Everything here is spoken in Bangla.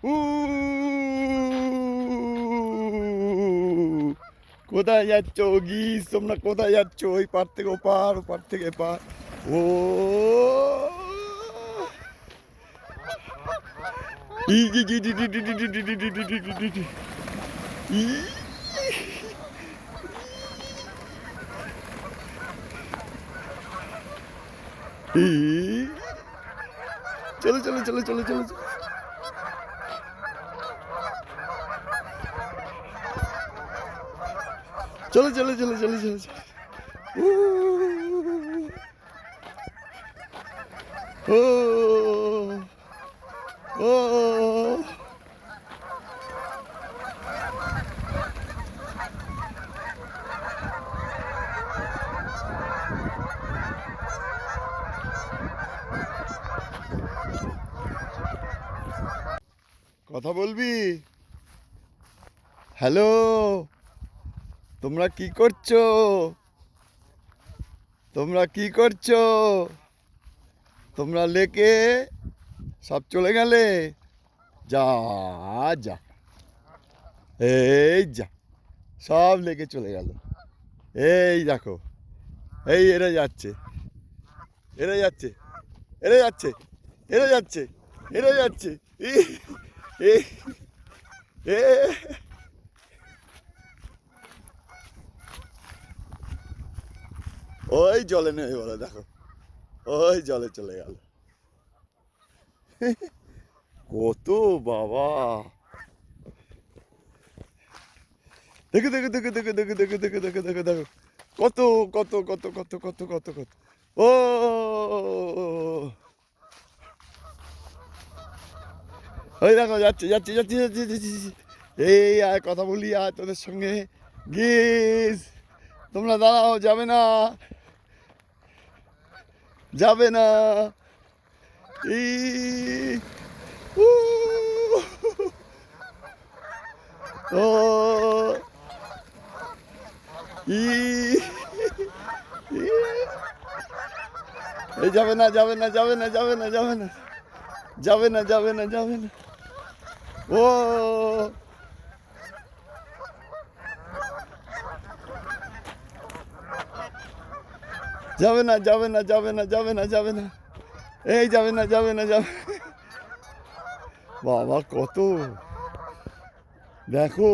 উ কোথায় যাচ্ছ গিস? তোমরা কোথায় যাচ্ছ? ওই পার থেকে ওপার, ওপার থেকে এপার। ও ই ই ই ই ই ই ই ই ই ই ই ই ই ই। ই ই চলো চলো চলো চলো চলো চলো চলো চলো চলো চলো চলো। উ ও ও কথা বলবি? হ্যালো, তোমরা কি করছো? তোমরা কি করছো? তোমরা লেকে সব চলে গেলে? যা যা, এই যা, সব লেকে চলে গেল। এই দেখো, এই এরা যাচ্ছে, এরা যাচ্ছে, এরা যাচ্ছে, এরা যাচ্ছে, এরা যাচ্ছে। ই, এ, এ, ওই জলে নেই বলে দেখো, ওই জলে চলে গেল। কত বাবা, দেখো দেখো দেখো দেখো দেখো দেখো দেখো দেখো দেখো দেখো, কত কত কত কত কত কত কত। ও ওই দেখো যাচ্ছে যাচ্ছে যাচ্ছে যাচ্ছে যাচ্ছে, যাচ্ছে। এই আয় কথা বলি আয় তোদের সঙ্গে। গিস, তোমরা দাঁড়াও, যাবে না, যাবে না। ই উ, ও ই ই, এই যাবে না যাবে না যাবে না যাবে না যাবে না যাবে না যাবে না যাবে না। ও যাবে না যাবে না যাবে না যাবে না যাবে না, এই যাবে না যাবে না যাবে। বাবা কত, দেখো।